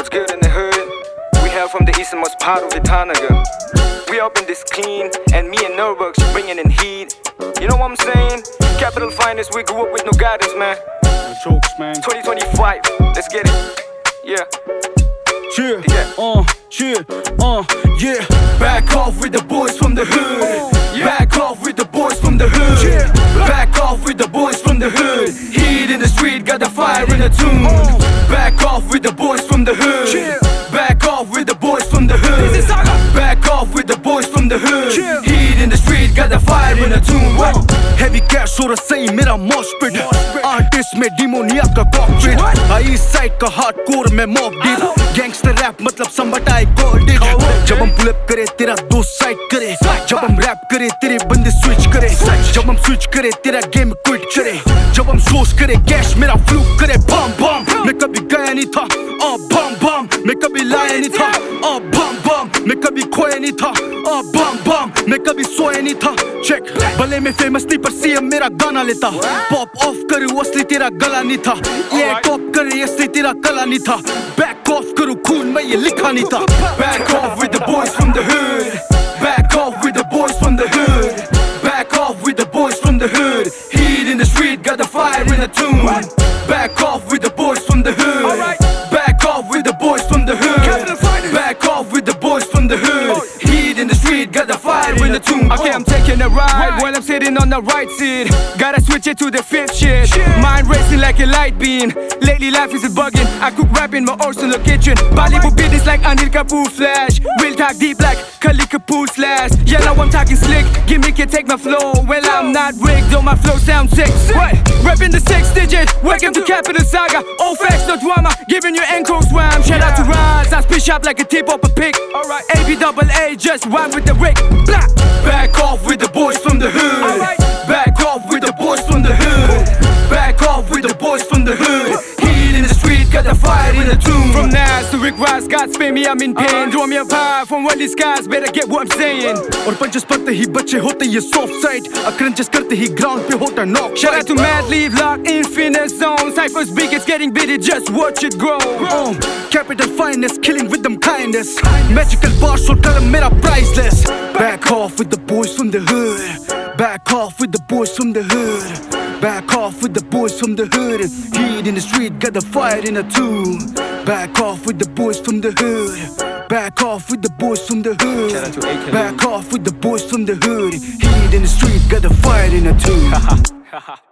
What's good in the hood? We hail from the easternmost part of Vitanagar. We up in this clean, and me and Nurburg's bringing in heat. You know what I'm saying? Capital finest, we grew up with no guidance, man. No jokes, man. 2025, let's get it. Yeah. Chill, Yeah. Back off with the boys from the hood. Back off with the boys from the hood. Back off with the boys from the hood. Heat in the street, got the fire in the tune. Back off with the boys from the hood. Back off with the boys from the hood. Back off with the boys from the hood. Heat in the street, got the fire in the tune. Heavy cash हो रहा सही मेरा mosh pit. Artist में demonia का cockpit. East side का hardcore में mob deep. Gangster rap मतलब somebody I called it. जब हम pull up करे तेरा दो side करे. जब हम rap करे तेरे बंदे switch करे. जब हम switch करे तेरा game quit करे. जब हम source करे cash मेरा fluke करे. Bam bam मैं कभी गया नहीं था. Bam bam मैं कभी लाया नहीं था. Bam bam मैं कभी खोया नहीं था. Bam bam मैं कभी सोया नहीं था. Check भले मैं famous नहीं पर CM मेरा गाना लेता. Pop off करूँ असली तेरा गला नहीं था. ये top करे असली तेरा कला नहीं था. Back off करूँ खून में ये लिखा नहीं था. Back off with the boys from the hood. Back off with the boys from the hood. Back off with the boys from the hood. Heat in the street, got the fire in the tune. Back off with the boys from the hood. Back off with the boys from the hood. Back off with the boys from the hood. Heat in the street, got the fire in the tune. Okay, I'm taking a ride while I'm sitting on the right seat. Gotta switch it to the fifth shit. Mind racing like a light beam. Lately life is a bugging. I cook rap in my ocean in the kitchen. Bollywood business like Anil Kapoor Flash. Real talk deep like Kali Kapoor slash. Yeah, now I'm talking slick. Gimmick can take my flow. Well, I'm not rigged, though my flow sounds sick. What? Rapping the 6 digit. Welcome to Capital Saga. All facts, no drama. Giving you encore swam. Shout out to Raz. I spit sharp like a tip off a pick. Alright. ABAA, just rhyme with the Rick. Blah. Back off with the boys from the hood. Back off with the boys from the hood. Back off with the boys from the hood. Heat in the street, got the fire in the tune. From Nas to Rick Ross, God spare me, I'm in pain. Draw me a vibe from one of these guys, better get what I'm saying. और punches पढ़ते ही बच्चे होते ये soft side. Crunches करते ही ground पे होता knock. Shout out to Mad Leave, locked infinite zone. Cypher's big, it's getting bitty, just watch it grow. Capital finest, killing with them kindness. Magical bars और कलम मेरा priceless. Back off with the boys from the hood. Back off with the boys from the hood. Back off with the boys from the hood. Heat in the street, got the fire in the tune. Back off with the boys from the hood. Back off with the boys from the hood. Back off with the boys from the hood. Heat in the street, got the fire in the tune.